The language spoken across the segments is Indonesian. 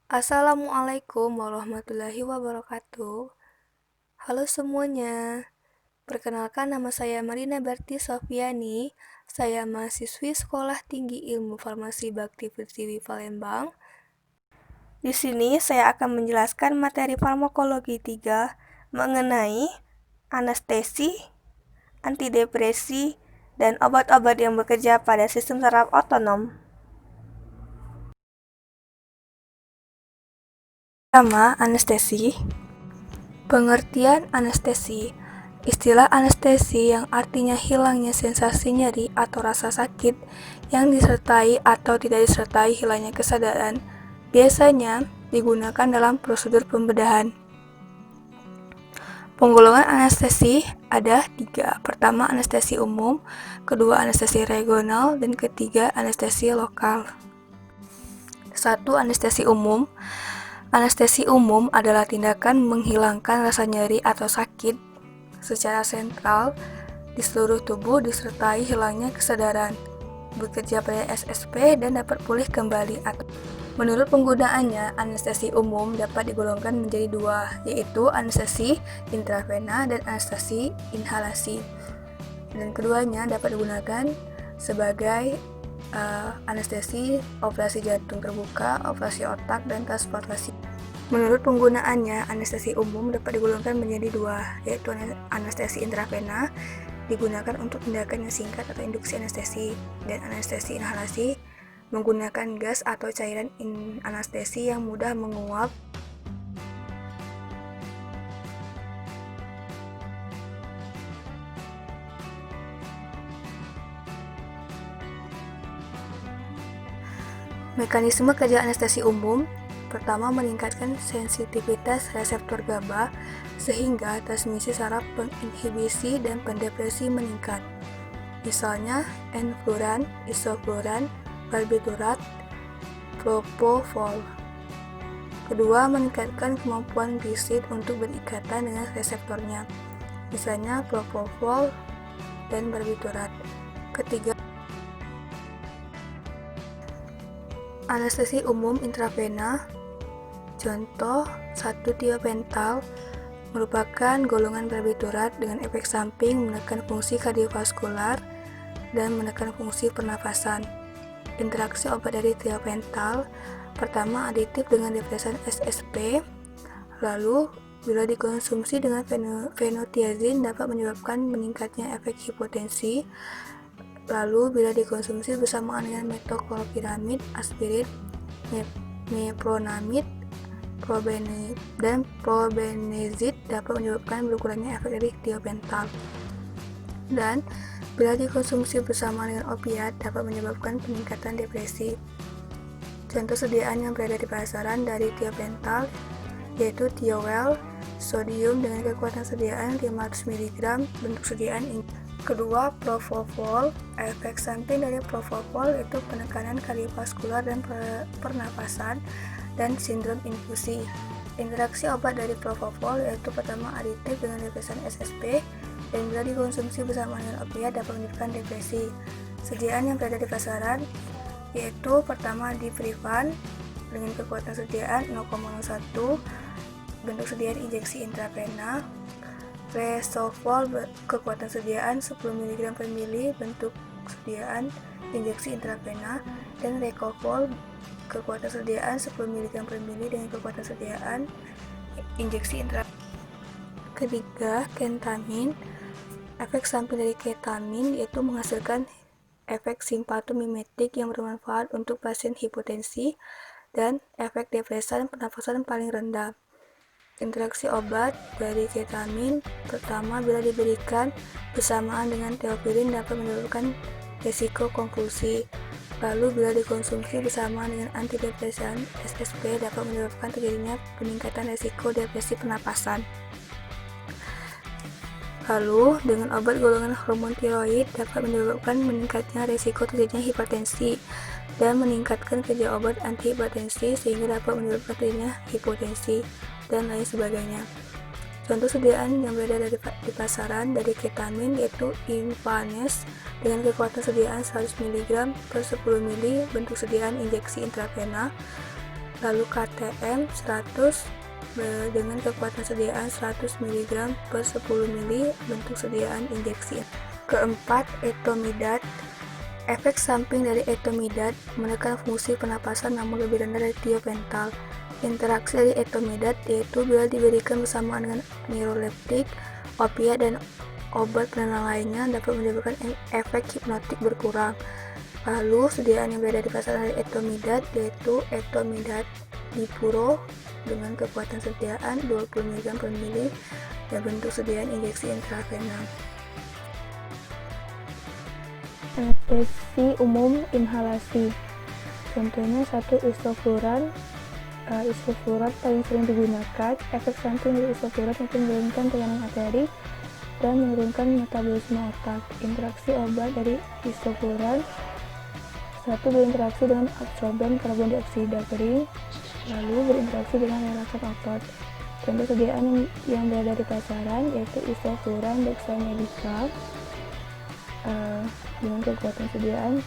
Assalamualaikum warahmatullahi wabarakatuh. Halo semuanya, perkenalkan nama saya Marina Berti Sofiani. Saya mahasiswi Sekolah Tinggi Ilmu Farmasi Bakti Pertiwi Palembang. Di sini saya akan menjelaskan materi farmakologi 3 mengenai anestesi, antidepresi, dan obat-obat yang bekerja pada sistem saraf otonom. Pertama, anestesi. Pengertian anestesi. Istilah anestesi yang artinya hilangnya sensasi nyeri atau rasa sakit yang disertai atau tidak disertai hilangnya kesadaran, biasanya digunakan dalam prosedur pembedahan. Penggolongan anestesi ada 3. Pertama, anestesi umum, kedua, anestesi regional, dan ketiga, anestesi lokal. 1. Anestesi umum. Anestesi umum adalah tindakan menghilangkan rasa nyeri atau sakit secara sentral di seluruh tubuh disertai hilangnya kesadaran, bekerja pada SSP dan dapat pulih kembali. Menurut penggunaannya, anestesi umum dapat digolongkan menjadi 2, yaitu anestesi intravena dan anestesi inhalasi. Dan keduanya dapat digunakan sebagai anestesi operasi jantung terbuka, operasi otak, dan transportasi. Menurut penggunaannya, anestesi umum dapat digolongkan menjadi 2, yaitu anestesi intravena digunakan untuk tindakan yang singkat atau induksi anestesi, dan anestesi inhalasi menggunakan gas atau cairan anestesi yang mudah menguap. Mekanisme kerja anestesi umum. Pertama, meningkatkan sensitivitas reseptor GABA sehingga transmisi saraf penginhibisi dan pendepresi meningkat. Misalnya, enfluran, isofluran, barbiturat, propofol. Kedua, meningkatkan kemampuan glisid untuk berikatan dengan reseptornya. Misalnya, propofol dan barbiturat. Ketiga, anestesi umum intravena. Contoh 1. Tiopental merupakan golongan barbiturat dengan efek samping menekan fungsi kardiovaskular dan menekan fungsi pernafasan. Interaksi obat dari tiopental. Pertama, aditif dengan depresan SSP. Lalu, bila dikonsumsi dengan fenotiazin dapat menyebabkan meningkatnya efek hipotensi. Lalu, bila dikonsumsi bersamaan dengan metoclopiramid, aspirin, mepronamid, dan probenezid dapat menyebabkan berkurangnya efek dari tiopental. Dan bila dikonsumsi bersamaan dengan opiat dapat menyebabkan peningkatan depresi. Contoh sediaan yang berada di pasaran dari tiopental yaitu Tiowel sodium dengan kekuatan sediaan 500 mg bentuk sediaan. Kedua, propofol. Efek samping dari propofol yaitu penekanan kardiovaskular dan pernapasan dan sindrom infusi. Interaksi obat dari propofol yaitu pertama aditif dengan depresan SSP dan bila dikonsumsi bersama dengan opiat dapat menyebabkan depresi. Sediaan yang berada di pasaran yaitu pertama Diprivan dengan kekuatan sediaan 0,01 bentuk sediaan injeksi intravena, Resofol kekuatan sediaan 10 mg per mili bentuk sediaan injeksi intravena, dan Recofol kekuatan sediaan 10 mg per mili dengan kekuatan sediaan injeksi intravena. Ketiga, kentamin. Efek samping dari ketamin yaitu menghasilkan efek simpatomimetik yang bermanfaat untuk pasien hipotensi dan efek depresan pernafasan paling rendah. Interaksi obat dari ketamin. Pertama, bila diberikan bersamaan dengan teopirin dapat menyebabkan resiko konvulsi. Lalu, bila dikonsumsi bersamaan dengan antidepresan SSP dapat menyebabkan terjadinya peningkatan resiko depresi pernapasan. Lalu, dengan obat golongan hormon tiroid dapat menyebabkan meningkatnya resiko terjadinya hipertensi dan meningkatkan kerja obat antihipertensi sehingga dapat menyebabkan terjadinya hipotensi dan lain sebagainya. Contoh sediaan yang berada di pasaran dari ketamin yaitu Invanes dengan kekuatan sediaan 100 mg per 10 ml bentuk sediaan injeksi intravena, lalu KTM 100 dengan kekuatan sediaan 100 mg per 10 ml bentuk sediaan injeksi. Keempat, etomidad. Efek samping dari etomidad menekan fungsi pernapasan namun lebih rendah dari tiopental. Interaksi dari etomidad yaitu bila diberikan bersamaan dengan neuroleptik, opiat, dan obat penenang lainnya dapat menyebabkan efek hipnotik berkurang. Lalu, sediaan yang beredar di pasaran dari etomidad yaitu etomidad dipuro dengan kekuatan sediaan 20 mg per mili dan bentuk sediaan injeksi intravenal. Anestesi umum inhalasi. Contohnya 1 isofluran. Isofluran paling sering digunakan. Efek samping dari isofluran itu menurunkan tekanan arteri dan menurunkan metabolisme otak. Interaksi obat dari isofluran: 1 berinteraksi dengan absorben karbon dioksida kering, lalu berinteraksi dengan relaksan otot. Contoh sediaan yang berada di pasaran yaitu isofluran dexamedica dengan kekuatan sediaan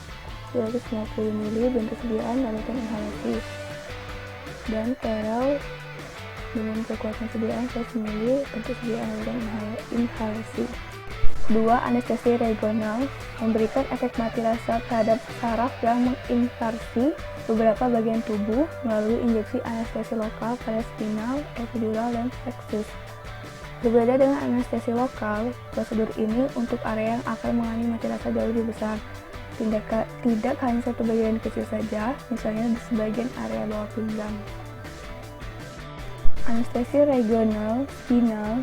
250 ml bentuk sediaan larutan inhalasi, dan Perel dengan kekuatan sediaan 100 ml bentuk sediaan larutan inhalasi. 2. Anestesi regional memberikan efek mati rasa terhadap saraf yang menginfarksi beberapa bagian tubuh melalui injeksi anestesi lokal pada spinal, epidural, dan plexus. Berbeda dengan anestesi lokal, prosedur ini untuk area yang akan mengalami mati rasa jauh lebih besar. Tidak hanya satu bagian kecil saja, misalnya di sebagian area bawah pinggang. Anestesi regional spinal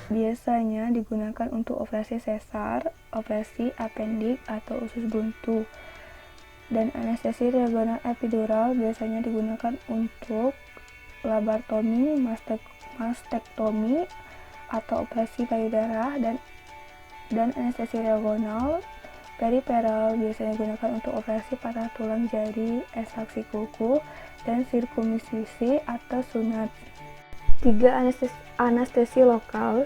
biasanya digunakan untuk operasi sesar, operasi apendik, atau usus buntu. Dan anestesi regional epidural biasanya digunakan untuk laparotomi, mastektomi, atau operasi payudara. Dan anestesi regional periferal biasanya digunakan untuk operasi patah tulang jari, ekstraksi kuku, dan sirkumsisi atau sunat. 3. Anestesi lokal.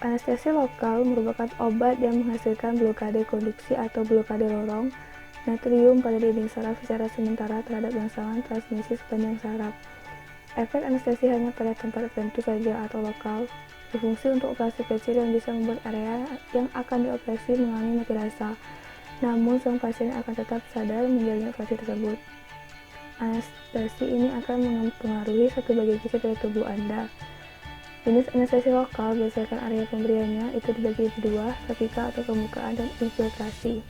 Anestesi lokal merupakan obat yang menghasilkan blokade konduksi atau blokade lorong natrium pada dinding saraf secara sementara terhadap rangsangan transmisi sepanjang saraf. Efek anestesi hanya pada tempat tertentu saja atau lokal, berfungsi untuk operasi kecil yang bisa membuat area yang akan dioperasi mengalami mati rasa, namun sang pasien akan tetap sadar menjalani operasi tersebut. Anestesi ini akan mempengaruhi satu bagian kecil dari tubuh Anda. Jenis anestesi lokal berdasarkan area pemberiannya itu dibagi menjadi 2, topikal atau permukaan, dan infiltrasi.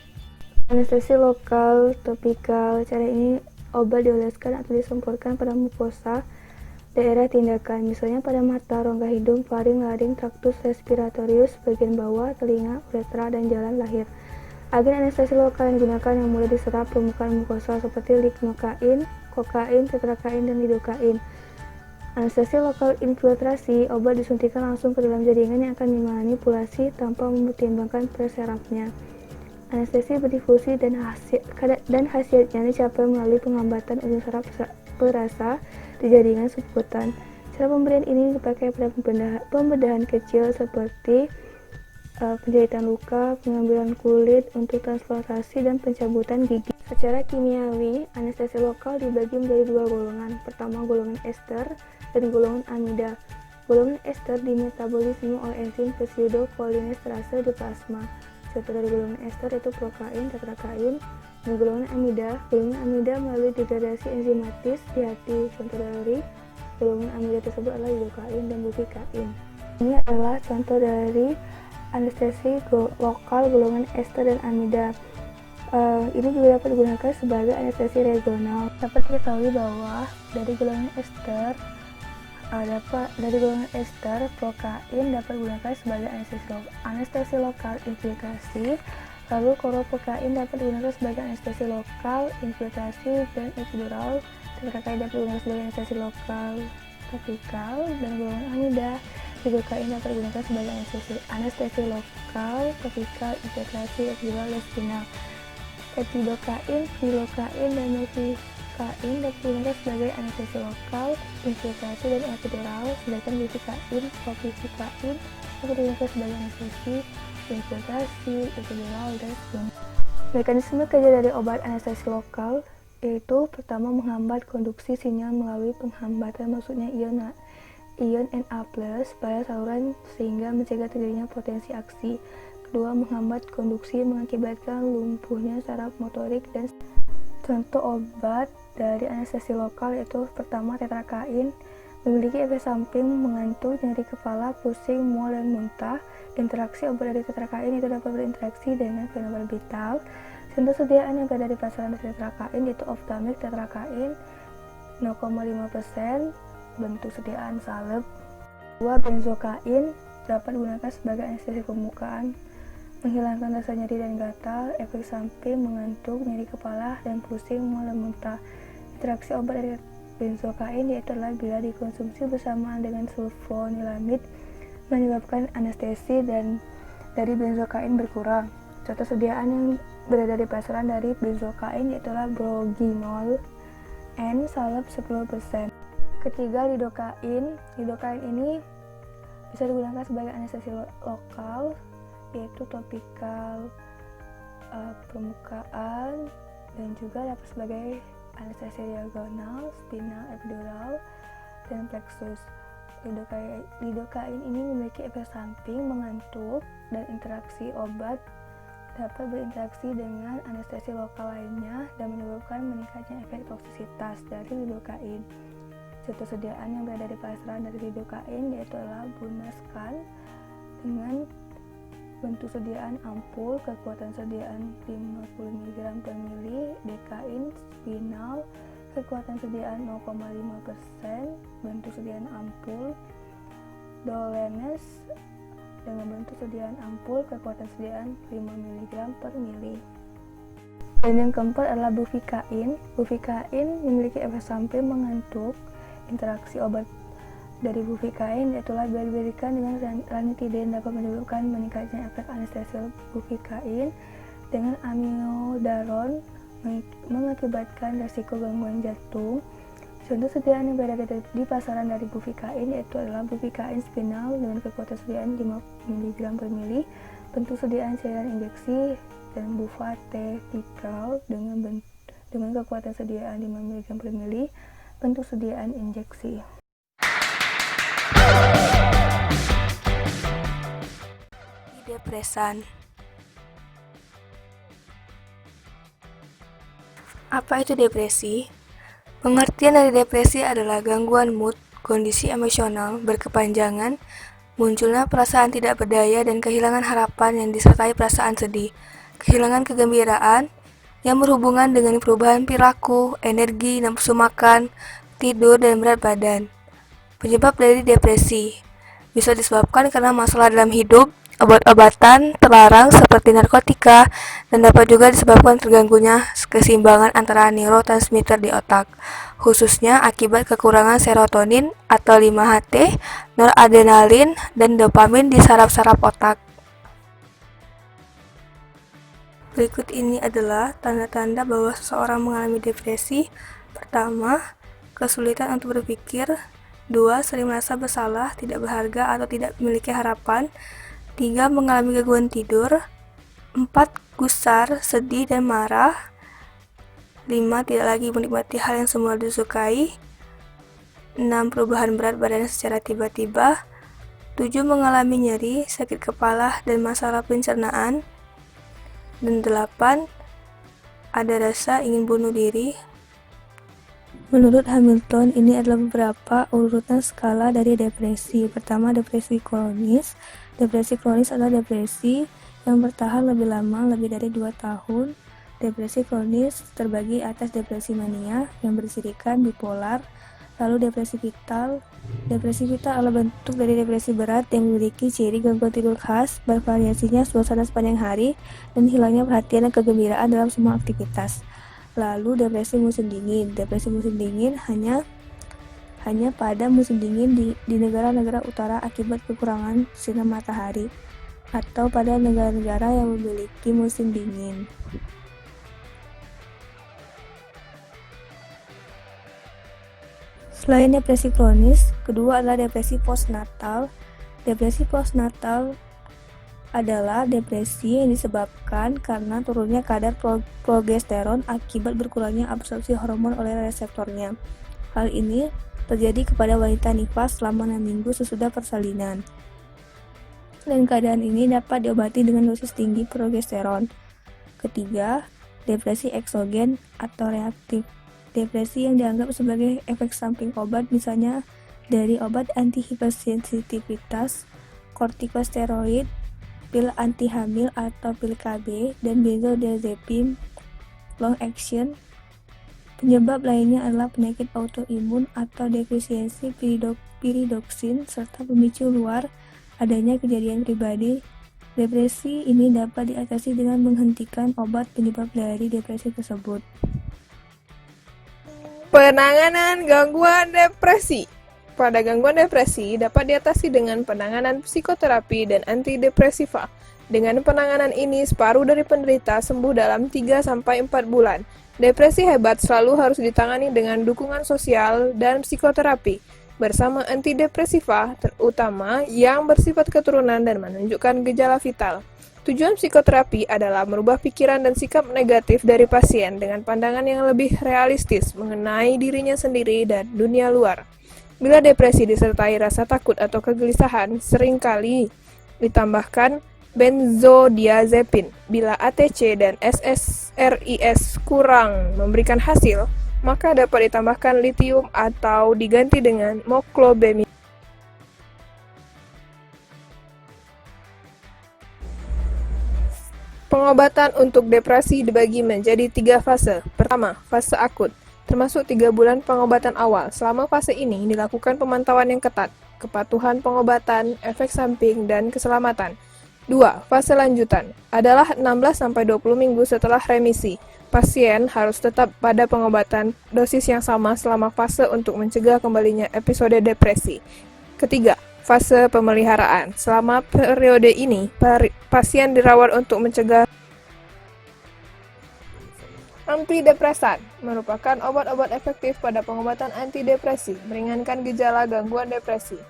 Anestesi lokal topikal, cara ini obat dioleskan atau disemprotkan pada mukosa daerah tindakan, misalnya pada mata, rongga hidung, faring, laring, traktus respiratorius, bagian bawah, telinga, uretra, dan jalan lahir. Agen anestesi lokal yang digunakan yang mudah diserap permukaan mukosa seperti lignokain, kokain, tetrakain, dan lidokain. Anestesi lokal infiltrasi, obat disuntikan langsung ke dalam jaringan yang akan dimanipulasi tanpa mempertimbangkan persarafnya. Anestesi berdifusi dan khasiatnya dicapai melalui penghambatan ujung saraf perasa di jaringan subkutan. Cara pemberian ini dipakai pada pembedahan kecil seperti penjahitan luka, pengambilan kulit untuk transplantasi, dan pencabutan gigi. Secara kimiawi, anestesi lokal dibagi menjadi 2 golongan. Pertama, golongan ester dan golongan amida. Golongan ester dimetabolisme oleh enzim pseudocholinesterase di plasma. Contoh dari golongan ester itu prokain, tetrakain. Dan golongan amida melalui degradasi enzimatis di hati. Contoh dari golongan amida tersebut adalah lidokain dan butikain. Ini adalah contoh dari anestesi lokal golongan ester dan amida. Ini juga dapat digunakan sebagai anestesi regional. Dapat diketahui bahwa dari golongan ester, prokain dapat digunakan sebagai anestesi lokal infiltrasi. Lalu koroprokain dapat digunakan sebagai anestesi lokal infiltrasi dan epidural. Tetrakain dapat digunakan sebagai anestesi lokal topikal, dan golongan amida lidokain dapat digunakan sebagai anestesi lokal topikal infiltrasi, epidural, dan spinal. Epidokain, pilokain, dan mefikain dapat digunakan sebagai anestesi lokal infiltrasi dan epidural, sedangkan butikain, propifikain dapat digunakan sebagai anestesi infiltrasi, epidural, dan spinal. Mekanisme kerja dari obat anestesi lokal yaitu pertama menghambat konduksi sinyal melalui penghambatan maksudnya ion Na+ pada saluran sehingga mencegah terjadinya potensi aksi. Kedua, menghambat konduksi mengakibatkan lumpuhnya saraf motorik dan contoh obat dari anestesi lokal yaitu pertama tetrakain memiliki efek samping mengantuk, nyeri kepala, pusing, mual dan muntah. Interaksi obat dari tetrakain itu dapat berinteraksi dengan fenobarbital. Contoh sediaan yang berada di pasaran dari tetrakain yaitu Optamik tetrakain 0,5%, bentuk sediaan salep. 2. Benzokain dapat digunakan sebagai anestesi permukaan, menghilangkan rasa nyeri dan gatal, efek samping mengantuk, nyeri kepala, dan pusing, mual dan muntah. Interaksi obat dari benzokain yaitu adalah bila dikonsumsi bersamaan dengan sulfonilamid menyebabkan anestesi dan dari benzokain berkurang. Contoh sediaan yang berada di pasaran dari benzokain yaitu Broginol N salep 10%. Ketiga, lidokain. Lidokain ini bisa digunakan sebagai anestesi lokal yaitu topikal permukaan dan juga dapat sebagai anestesi diagonal, spinal, epidural, dan plexus. Lidokain ini memiliki efek samping mengantuk dan interaksi obat dapat berinteraksi dengan anestesi lokal lainnya dan menyebabkan meningkatnya efek toksisitas dari lidokain. Contoh sediaan yang berada di pasaran dari lidokain yaitu adalah Bunascan dengan bentuk sediaan ampul, kekuatan sediaan 50 mg per mili, Dekain spinal, kekuatan sediaan 0,5%, bentuk sediaan ampul, Dolenes dengan bentuk sediaan ampul, kekuatan sediaan 5 mg per mili. Dan yang keempat adalah buvikain. Buvikain memiliki efek samping mengantuk. Interaksi obat dari buvikain yaitu diberikan dengan ranitidin dapat menyebabkan meningkatnya efek anestesi. Buvikain dengan amiodaron mengakibatkan resiko gangguan jantung. Contoh sediaan yang berada di pasaran dari buvikain yaitu adalah buvikain spinal dengan kekuatan sediaan 5 mg per mili, bentuk sediaan cairan injeksi, dan buvatetikal dengan kekuatan sediaan 5 mg per mili, bentuk sediaan injeksi. Depresan. Apa itu depresi? Pengertian dari depresi adalah gangguan mood, kondisi emosional berkepanjangan, munculnya perasaan tidak berdaya dan kehilangan harapan yang disertai perasaan sedih, kehilangan kegembiraan yang berhubungan dengan perubahan perilaku, energi, nafsu makan, tidur, dan berat badan. Penyebab dari depresi bisa disebabkan karena masalah dalam hidup, obat-obatan terlarang seperti narkotika, dan dapat juga disebabkan terganggunya keseimbangan antara neurotransmitter di otak, khususnya akibat kekurangan serotonin atau 5-HT, noradrenalin, dan dopamin di saraf-saraf otak. Berikut ini adalah tanda-tanda bahwa seseorang mengalami depresi. Pertama, kesulitan untuk berpikir. 2. Sering merasa bersalah, tidak berharga, atau tidak memiliki harapan. 3. Mengalami gangguan tidur. 4. Gusar, sedih, dan marah. 5. Tidak lagi menikmati hal yang semula disukai. 6. Perubahan berat badan secara tiba-tiba. 7. Mengalami nyeri, sakit kepala, dan masalah pencernaan. Dan 8. Ada rasa ingin bunuh diri. Menurut Hamilton, ini adalah beberapa urutan skala dari depresi. Pertama, depresi kronis. Depresi kronis adalah depresi yang bertahan lebih lama, lebih dari 2 tahun. Depresi kronis terbagi atas depresi mania yang bersirikan bipolar, lalu depresi vital. Depresi vital adalah bentuk dari depresi berat yang memiliki ciri gangguan tidur khas, bervariasinya suasana sepanjang hari, dan hilangnya perhatian dan kegembiraan dalam semua aktivitas. Lalu depresi musim dingin. Depresi musim dingin hanya pada musim dingin di negara-negara utara akibat kekurangan sinar matahari, atau pada negara-negara yang memiliki musim dingin. Selain depresi kronis, kedua adalah depresi postnatal. Depresi postnatal adalah depresi yang disebabkan karena turunnya kadar progesteron akibat berkurangnya absorpsi hormon oleh reseptornya. Hal ini terjadi kepada wanita nifas selama 6 minggu sesudah persalinan. Dan keadaan ini dapat diobati dengan dosis tinggi progesteron. Ketiga, depresi eksogen atau reaktif. Depresi yang dianggap sebagai efek samping obat misalnya dari obat anti-hipersensitivitas, kortikosteroid, pil anti hamil atau pil KB, dan benzodiazepin long action. Penyebab lainnya adalah penyakit autoimun atau defisiensi piridoksin serta pemicu luar adanya kejadian pribadi. Depresi ini dapat diatasi dengan menghentikan obat penyebab dari depresi tersebut. Penanganan gangguan depresi. Pada gangguan depresi dapat diatasi dengan penanganan psikoterapi dan antidepresiva. Dengan penanganan ini, separuh dari penderita sembuh dalam 3-4 bulan. Depresi hebat selalu harus ditangani dengan dukungan sosial dan psikoterapi bersama antidepresiva, terutama yang bersifat keturunan dan menunjukkan gejala vital. Tujuan psikoterapi adalah merubah pikiran dan sikap negatif dari pasien dengan pandangan yang lebih realistis mengenai dirinya sendiri dan dunia luar. Bila depresi disertai rasa takut atau kegelisahan, seringkali ditambahkan benzodiazepin. Bila ATC dan SSRIs kurang memberikan hasil, maka dapat ditambahkan litium atau diganti dengan moclobemid. Pengobatan untuk depresi dibagi menjadi 3 fase. Pertama, fase akut, termasuk 3 bulan pengobatan awal. Selama fase ini dilakukan pemantauan yang ketat, kepatuhan pengobatan, efek samping, dan keselamatan. 2. Fase lanjutan adalah 16-20 minggu setelah remisi. Pasien harus tetap pada pengobatan dosis yang sama selama fase untuk mencegah kembalinya episode depresi. Ketiga, fase pemeliharaan. Selama periode ini, pasien dirawat untuk mencegah. Antidepresan merupakan obat-obat efektif pada pengobatan antidepresi, meringankan gejala gangguan depresi.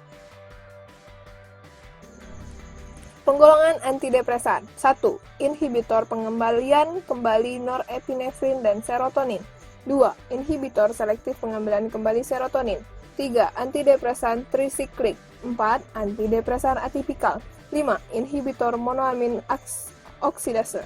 Penggolongan antidepresan. 1. Inhibitor pengembalian kembali norepinefrin dan serotonin. 2. Inhibitor selektif pengembalian kembali serotonin. 3. Antidepresan trisiklik. 4. Antidepresan atipikal. 5. Inhibitor monoamin oksidase.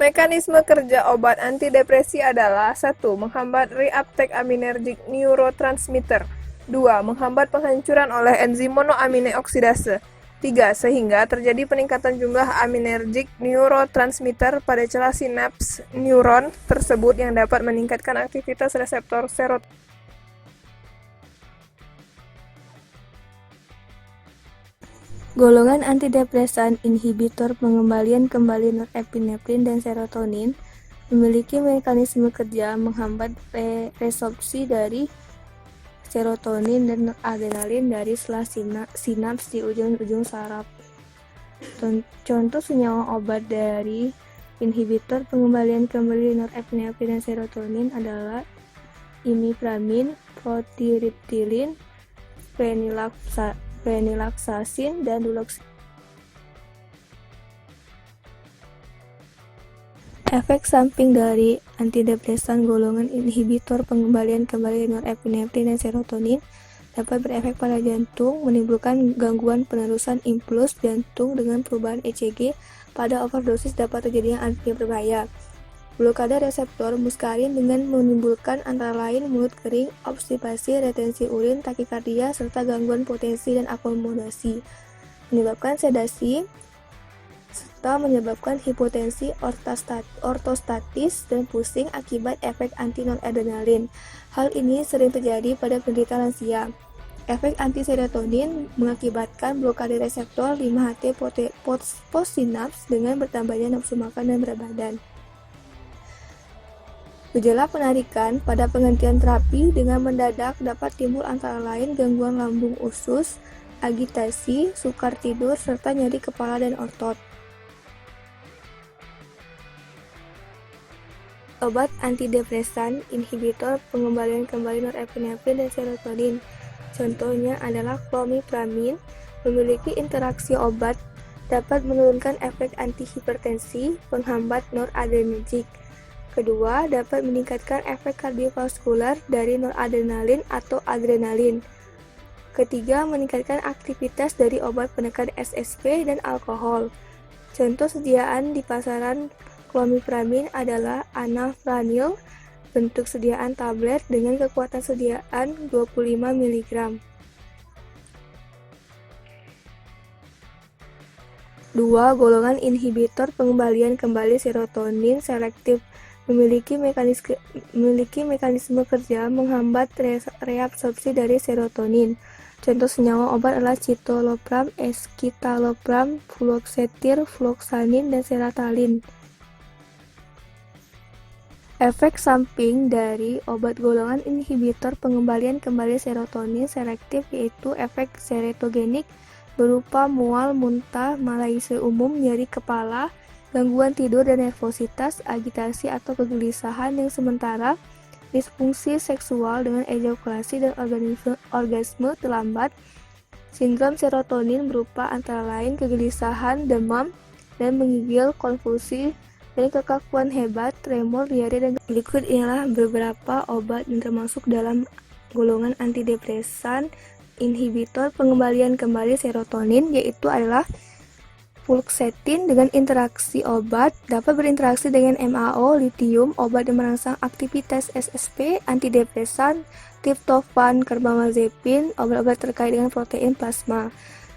Mekanisme kerja obat antidepresi adalah 1. Menghambat reuptake aminergic neurotransmitter. 2. Menghambat penghancuran oleh enzim monoamine oksidase. 3. Sehingga terjadi peningkatan jumlah aminergic neurotransmitter pada celah sinaps neuron tersebut yang dapat meningkatkan aktivitas reseptor serotonin. Golongan antidepresan inhibitor pengembalian kembali norepinefrin dan serotonin memiliki mekanisme kerja menghambat resorpsi dari serotonin dan adrenalin dari selah sinaps di ujung-ujung saraf. Contoh senyawa obat dari inhibitor pengembalian kembali norepinefrin dan serotonin adalah imipramine, protiriptilin, phenylxasin, dan duloxetine. Efek samping dari antidepresan golongan inhibitor pengembalian kembali norepinefrin dan serotonin dapat berefek pada jantung, menimbulkan gangguan penerusan impuls jantung dengan perubahan ECG. Pada overdosis dapat terjadi aritmia berbahaya. Blokade reseptor muskarin dengan menimbulkan antara lain mulut kering, obstipasi, retensi urin, takikardia, serta gangguan potensi dan akomodasi. Menyebabkan sedasi, serta menyebabkan hipotensi ortostatis dan pusing akibat efek anti-noradrenalin. Hal ini sering terjadi pada penderita lansia. Efek anti-serotonin mengakibatkan blokade reseptor 5-HT postsinaps dengan bertambahnya nafsu makan dan berat badan. Gejala penarikan pada penghentian terapi dengan mendadak dapat timbul antara lain gangguan lambung usus, agitasi, sukar tidur, serta nyeri kepala dan otot. Obat antidepresan inhibitor pengembalian kembali norepinefrin dan serotonin. Contohnya adalah clomipramine, memiliki interaksi obat dapat menurunkan efek antihipertensi, penghambat noradrenergik. Kedua, dapat meningkatkan efek kardiovaskular dari noradrenalin atau adrenalin. Ketiga, meningkatkan aktivitas dari obat penekan SSP dan alkohol. Contoh sediaan di pasaran clomiframin adalah anafranil, bentuk sediaan tablet dengan kekuatan sediaan 25 mg. 2. Golongan inhibitor pengembalian kembali serotonin selektif memiliki mekanisme kerja menghambat reabsorpsi dari serotonin. Contoh senyawa obat adalah citalopram, escitalopram, fluoxetir, fluoxetine, dan sertralin. Efek samping dari obat golongan inhibitor pengembalian kembali serotonin selektif yaitu efek seretogenik berupa mual, muntah, malaise umum, nyeri kepala, gangguan tidur dan nervositas, agitasi atau kegelisahan yang sementara, disfungsi seksual dengan ejakulasi dan orgasme terlambat. Sindrom serotonin berupa antara lain kegelisahan, demam, dan menggigil, konvulsi, dan kekakuan hebat, tremor, diare, dan berikut inilah beberapa obat yang termasuk dalam golongan antidepresan inhibitor pengembalian kembali serotonin, yaitu adalah fluoxetine dengan interaksi obat, dapat berinteraksi dengan MAO, litium, obat yang merangsang aktivitas SSP, antidepresan, triptofan, carbamazepin, obat-obat terkait dengan protein plasma.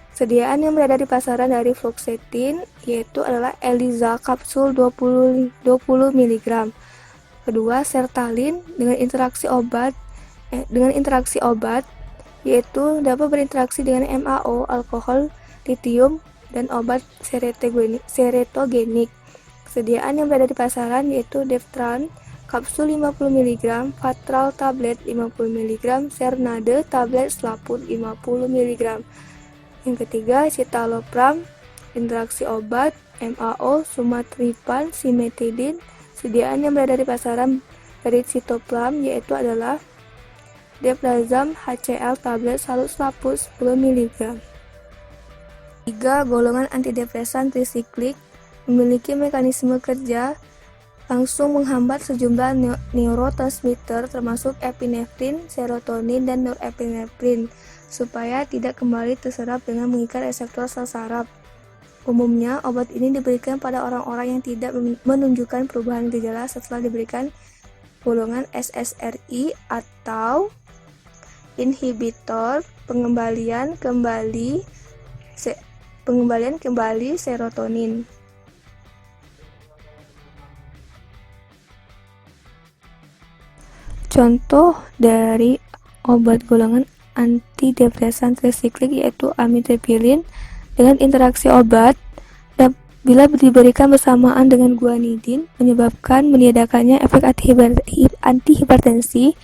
Sediaan yang berada di pasaran dari fluoxetine yaitu adalah Eliza kapsul 20 mg. Kedua, sertralin dengan interaksi obat yaitu dapat berinteraksi dengan MAO, alkohol, litium, dan obat seretogenik. Sediaan yang berada di pasaran yaitu Deftran kapsul 50 mg, Fatral tablet 50 mg, Sernade tablet selaput 50 mg. Yang ketiga, citalopram, interaksi obat, MAO, sumatriptan, simetidin. Sediaan yang berada di pasaran dari Citoplam yaitu adalah Deplazam HCl tablet salut selaput 10 mg. 3. Golongan antidepresan trisiklik memiliki mekanisme kerja langsung menghambat sejumlah neurotransmitter termasuk epinefrin, serotonin, dan norepinefrin supaya tidak kembali terserap dengan mengikat reseptor sel saraf. Umumnya, obat ini diberikan pada orang-orang yang tidak menunjukkan perubahan gejala setelah diberikan golongan SSRI atau inhibitor pengembalian kembali serotonin. Contoh dari obat golongan antidepresan trisiklik yaitu amitriptilin dengan interaksi obat bila diberikan bersamaan dengan guanidin menyebabkan meniadakannya efek antihipertensi.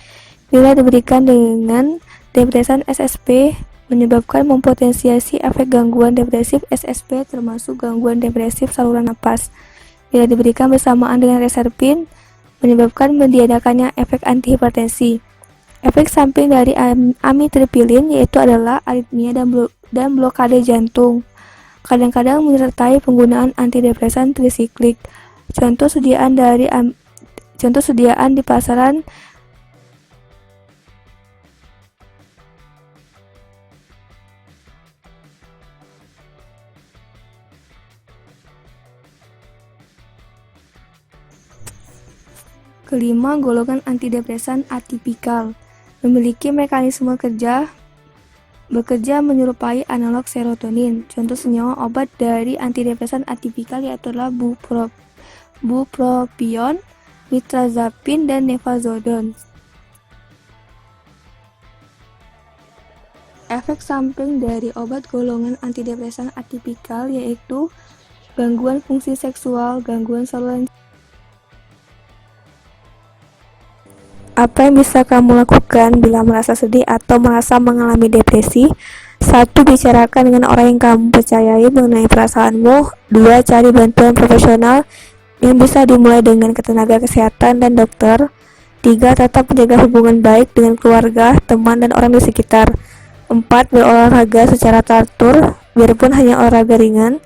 Bila diberikan dengan depresan SSP menyebabkan mempotensiasi efek gangguan depresif SSP termasuk gangguan depresif saluran napas. Bila diberikan bersamaan dengan reserpin menyebabkan meniadakannya efek antihipertensi. Efek samping dari amitriptilin yaitu adalah aritmia dan blokade jantung. Kadang-kadang menyertai penggunaan antidepresan trisiklik. Contoh sediaan di pasaran Kelima, golongan antidepresan atipikal memiliki mekanisme bekerja menyerupai analog serotonin. Contoh senyawa obat dari antidepresan atipikal yaitu adalah bupropion, nitrazapin, dan nefazodon. Efek samping dari obat golongan antidepresan atipikal yaitu gangguan fungsi seksual, gangguan saluran. Apa yang bisa kamu lakukan bila merasa sedih atau merasa mengalami depresi? 1. Bicarakan dengan orang yang kamu percayai mengenai perasaanmu. 2. Cari bantuan profesional yang bisa dimulai dengan tenaga kesehatan dan dokter. 3. Tetap menjaga hubungan baik dengan keluarga, teman, dan orang di sekitar. 4. Berolahraga secara teratur, biarpun hanya olahraga ringan.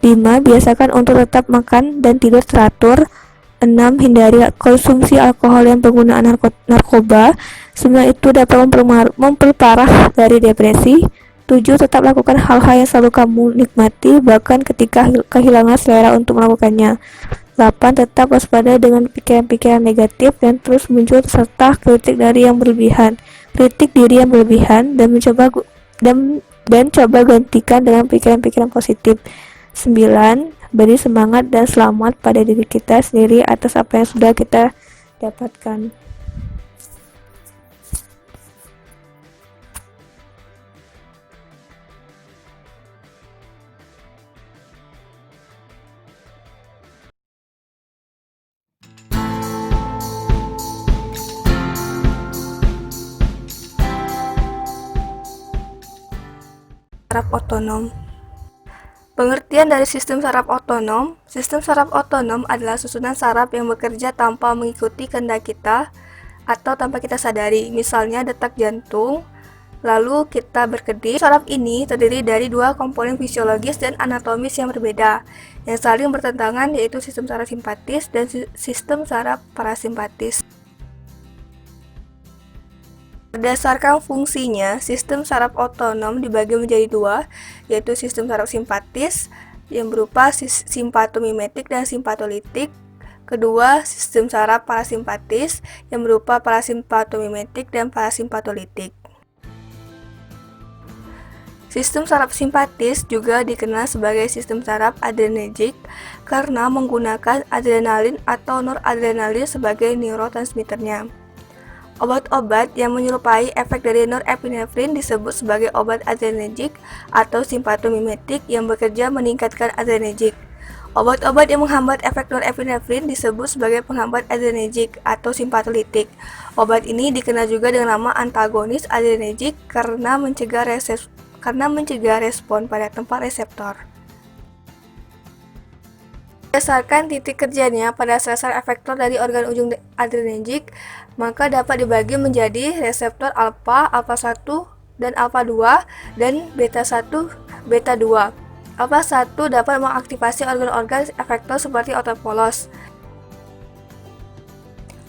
5. Biasakan untuk tetap makan dan tidur teratur. 6. Hindari konsumsi alkohol dan penggunaan narkoba. Semua itu dapat memperparah dari depresi. 7. Tetap lakukan hal-hal yang selalu kamu nikmati, bahkan ketika kehilangan selera untuk melakukannya. 8. Tetap waspada dengan pikiran-pikiran negatif dan terus muncul serta kritik diri yang berlebihan dan coba gantikan dengan pikiran-pikiran positif. 9. Beri semangat dan selamat pada diri kita sendiri atas apa yang sudah kita dapatkan. Saraf otonom. Pengertian dari sistem saraf otonom. Sistem saraf otonom adalah susunan saraf yang bekerja tanpa mengikuti kehendak kita atau tanpa kita sadari. Misalnya detak jantung, lalu kita berkedip. Saraf ini terdiri dari dua komponen fisiologis dan anatomis yang berbeda, yang saling bertentangan, yaitu sistem saraf simpatis dan sistem saraf parasimpatis. Berdasarkan fungsinya, sistem saraf otonom dibagi menjadi dua, yaitu sistem saraf simpatis yang berupa simpatomimetik dan simpatolitik. Kedua, sistem saraf parasimpatis yang berupa parasimpatomimetik dan parasimpatolitik. Sistem saraf simpatis juga dikenal sebagai sistem saraf adrenergik karena menggunakan adrenalin atau noradrenalin sebagai neurotransmitternya. Obat-obat yang menyerupai efek dari norepinefrin disebut sebagai obat adrenergik atau simpatomimetik yang bekerja meningkatkan adrenergik. Obat-obat yang menghambat efek norepinefrin disebut sebagai penghambat adrenergik atau simpatolitik. Obat ini dikenal juga dengan nama antagonis adrenergik karena mencegah respon pada tempat reseptor. Berdasarkan titik kerjanya pada sel-sel efektor dari organ ujung adrenergik, maka dapat dibagi menjadi reseptor alfa, alfa 1 dan alfa 2 dan beta 1, beta 2. Alfa 1 dapat mengaktifasi organ-organ efektor seperti otot polos.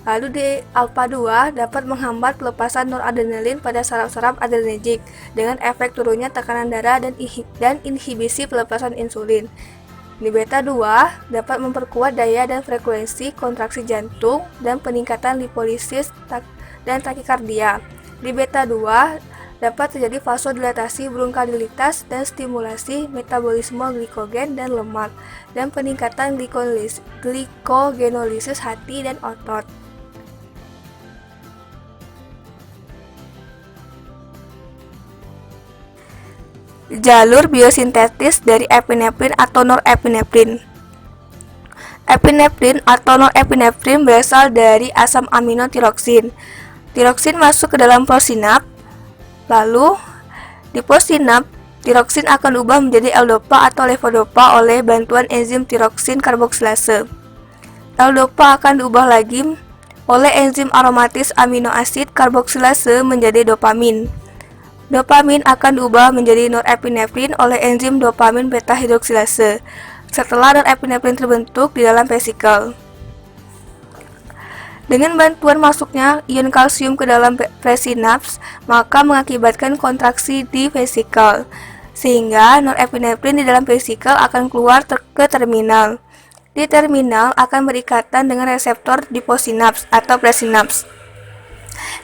Lalu di alfa 2 dapat menghambat pelepasan noradrenalin pada saraf-saraf adrenergik dengan efek turunnya tekanan darah dan inhibisi pelepasan insulin. Di beta 2 dapat memperkuat daya dan frekuensi kontraksi jantung dan peningkatan lipolisis dan takikardia. Di beta 2 dapat terjadi vasodilatasi bronkadilitas dan stimulasi metabolisme glikogen dan lemak dan peningkatan glikogenolisis hati dan otot. Jalur biosintetis dari epinefrin atau norepinefrin. Epinefrin atau norepinefrin berasal dari asam amino tiroksin. Tiroksin masuk ke dalam possinap, lalu di possinap tiroksin akan diubah menjadi L-dopa atau levodopa oleh bantuan enzim tiroksin karboksilase. L-dopa akan diubah lagi oleh enzim aromatis amino asid karboksilase menjadi dopamin. Dopamin akan diubah menjadi norepinefrin oleh enzim dopamin beta hidroksilase setelah norepinefrin terbentuk di dalam vesikel. Dengan bantuan masuknya ion kalsium ke dalam presinaps, maka mengakibatkan kontraksi di vesikel, sehingga norepinefrin di dalam vesikel akan keluar ke terminal. Di terminal akan berikatan dengan reseptor di posinaps atau presinaps.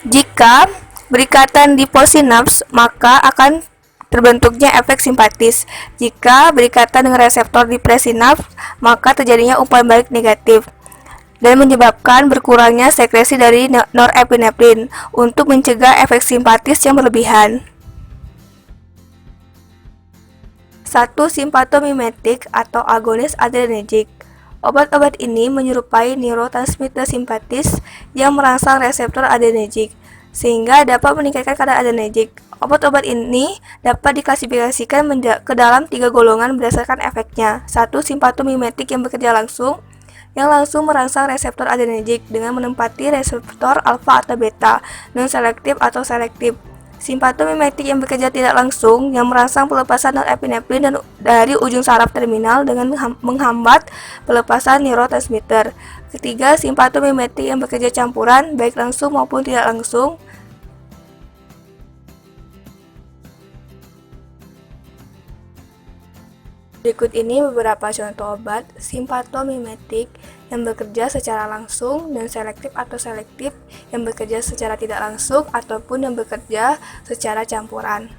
Jika berikatan di posinaps, maka akan terbentuknya efek simpatis. Jika berikatan dengan reseptor di presinaps, maka terjadinya umpan balik negatif dan menyebabkan berkurangnya sekresi dari norepinefrin untuk mencegah efek simpatis yang berlebihan. 1. Simpatomimetik atau agonis adrenergik. Obat-obat ini menyerupai neurotransmitter simpatis yang merangsang reseptor adrenergik sehingga dapat meningkatkan kadar adrenergik. Obat-obat ini dapat diklasifikasikan ke dalam 3 golongan berdasarkan efeknya. 1. Simpatomimetik yang bekerja langsung, yang langsung merangsang reseptor adrenergik dengan menempati reseptor alfa atau beta, non-selektif atau selektif. Simpatomimetik yang bekerja tidak langsung yang merangsang pelepasan norepinefrin dan dari ujung saraf terminal dengan menghambat pelepasan neurotransmitter. Ketiga, simpatomimetik yang bekerja campuran baik langsung maupun tidak langsung. Berikut ini beberapa contoh obat simpatomimetik yang bekerja secara langsung dan selektif atau selektif, yang bekerja secara tidak langsung ataupun yang bekerja secara campuran.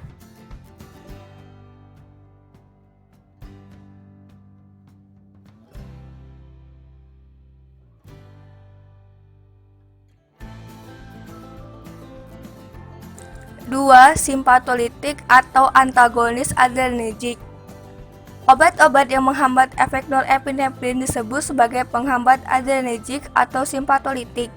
Dua, simpatolitik atau antagonis adrenergik. Obat-obat yang menghambat efek norepinefrin disebut sebagai penghambat adrenergik atau simpatolitik.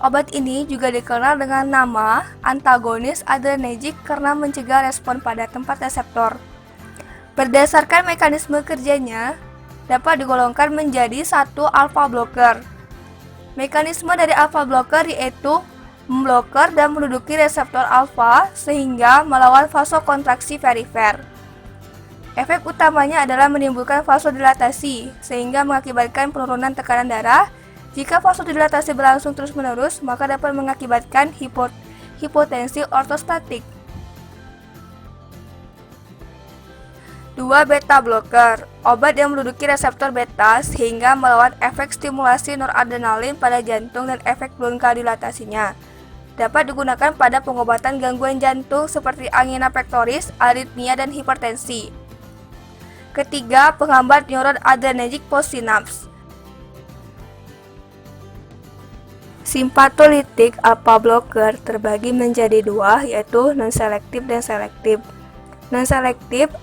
Obat ini juga dikenal dengan nama antagonis adrenergik karena mencegah respon pada tempat reseptor. Berdasarkan mekanisme kerjanya, dapat digolongkan menjadi 1 alpha blocker. Mekanisme dari alpha blocker yaitu memblokir dan menduduki reseptor alfa sehingga melawan vasokontraksi perifer. Efek utamanya adalah menimbulkan vasodilatasi, sehingga mengakibatkan penurunan tekanan darah. Jika vasodilatasi berlangsung terus-menerus, maka dapat mengakibatkan hipotensi ortostatik. 2. Beta blocker. Obat yang menduduki reseptor beta sehingga melawan efek stimulasi noradrenalin pada jantung dan efek bronkodilatasinya. Dapat digunakan pada pengobatan gangguan jantung seperti angina pectoris, aritmia, dan hipertensi. Ketiga, penghambat neuroadrenergic postsinaps. Simpatolitik alpha blocker terbagi menjadi 2, yaitu non-selektif dan selektif. Non-selektif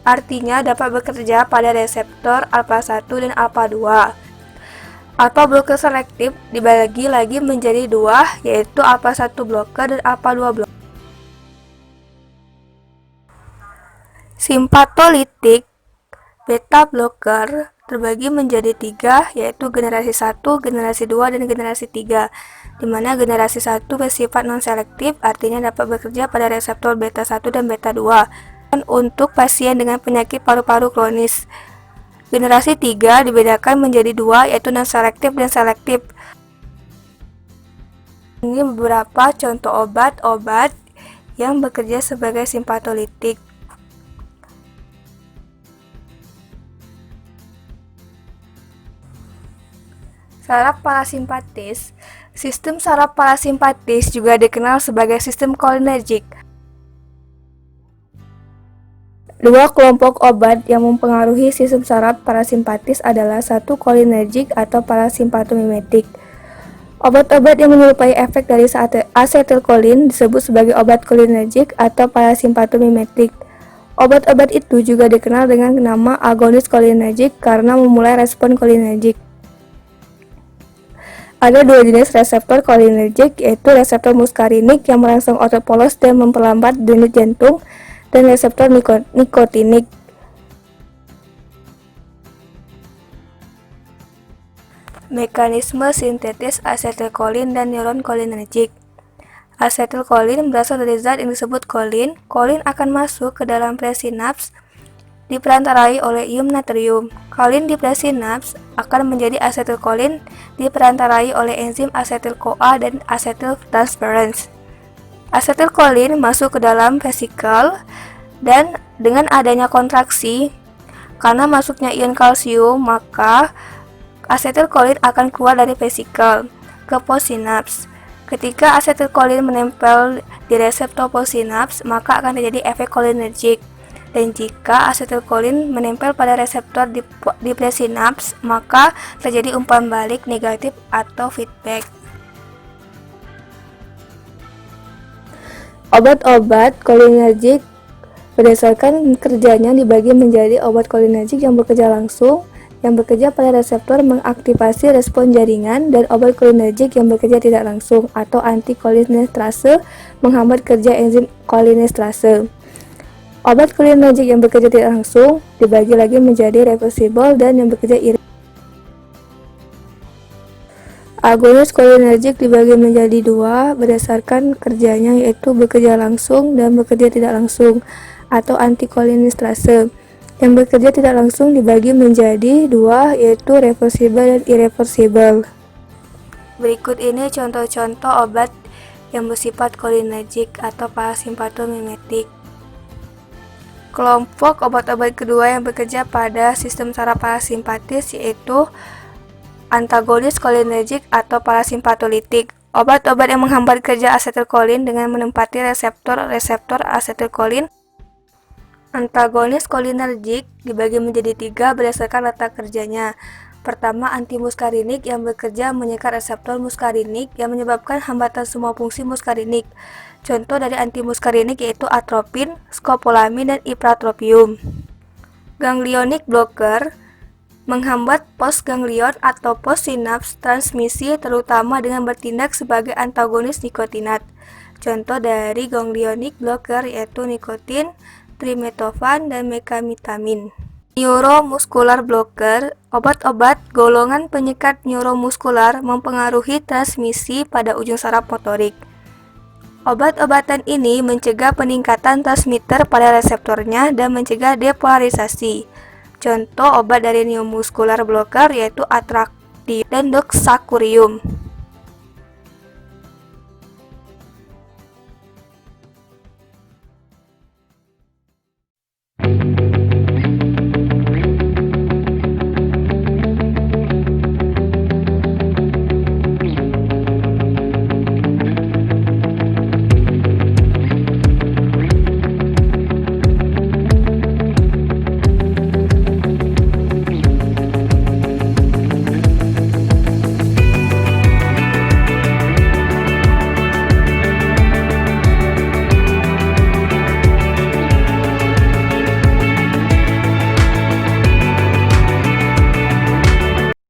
artinya dapat bekerja pada reseptor alpha 1 dan alpha 2. Alpha blocker selektif dibagi lagi menjadi 2, yaitu alpha 1 blocker dan alpha 2 blocker. Simpatolitik beta blocker terbagi menjadi 3, yaitu generasi 1, generasi 2, dan generasi 3, di mana generasi 1 bersifat non-selektif, artinya dapat bekerja pada reseptor beta 1 dan beta 2, dan untuk pasien dengan penyakit paru-paru kronis. Generasi 3 dibedakan menjadi 2, yaitu non-selektif dan selektif. Ini beberapa contoh obat-obat yang bekerja sebagai simpatolitik. Saraf parasimpatis. Sistem saraf parasimpatis juga dikenal sebagai sistem kolinergik. Dua kelompok obat yang mempengaruhi sistem saraf parasimpatis adalah 1. Kolinergik atau parasimpatomimetik. Obat-obat yang menyerupai efek dari asetilkolin disebut sebagai obat kolinergik atau parasimpatomimetik. Obat-obat itu juga dikenal dengan nama agonis kolinergik karena memulai respon kolinergik. Ada 2 jenis reseptor kolinergik, yaitu reseptor muskarinik yang merangsang otot polos dan memperlambat denyut jantung, dan reseptor nikotinik. Mekanisme sintetis asetilkolin dan neuron kolinergik. Asetilkolin berasal dari zat yang disebut kolin. Kolin akan masuk ke dalam presinaps diperantarai oleh ion natrium. Kolin di presinaps akan menjadi asetilkolin diperantarai oleh enzim asetil-CoA dan asetiltransferase. Asetilkolin masuk ke dalam vesikel dan dengan adanya kontraksi karena masuknya ion kalsium, maka asetilkolin akan keluar dari vesikel ke postsinaps. Ketika asetilkolin menempel di reseptor postsinaps, maka akan terjadi efek kolinergik. Dan jika asetilkolin menempel pada reseptor di presinaps, maka terjadi umpan balik negatif atau feedback. Obat-obat kolinergik berdasarkan kerjanya dibagi menjadi obat kolinergik yang bekerja langsung, yang bekerja pada reseptor mengaktifasi respon jaringan, dan obat kolinergik yang bekerja tidak langsung atau antikolinesterase menghambat kerja enzim kolinesterase. Obat kolinergik yang bekerja tidak langsung dibagi lagi menjadi reversible dan yang bekerja Agonis kolinergik dibagi menjadi dua berdasarkan kerjanya, yaitu bekerja langsung dan bekerja tidak langsung atau antikolinesterase. Yang bekerja tidak langsung dibagi menjadi dua, yaitu reversibel dan irreversibel. Berikut ini contoh-contoh obat yang bersifat kolinergik atau parasimpatomimetik. Kelompok obat-obat kedua yang bekerja pada sistem saraf parasimpatis yaitu antagonis kolinergik atau parasimpatolitik. Obat-obat yang menghambat kerja asetilkolin dengan menempati reseptor asetilkolin. Antagonis kolinergik dibagi menjadi tiga berdasarkan letak kerjanya. Pertama, antimuskarinik yang bekerja menyekat reseptor muskarinik yang menyebabkan hambatan semua fungsi muskarinik. Contoh dari antimuskarinik yaitu atropin, skopolamin, dan ipratropium. Ganglionic blocker menghambat postganglion atau postsinaps transmisi terutama dengan bertindak sebagai antagonis nikotinat. Contoh dari ganglionic blocker yaitu nikotin, trimethophan, dan mekamitamin. Neuromuscular blocker, obat-obat golongan penyekat neuromuskular mempengaruhi transmisi pada ujung saraf motorik. Obat-obatan ini mencegah peningkatan transmitter pada reseptornya dan mencegah depolarisasi. Contoh obat dari neuromuscular blocker yaitu atractin dan doxycycline.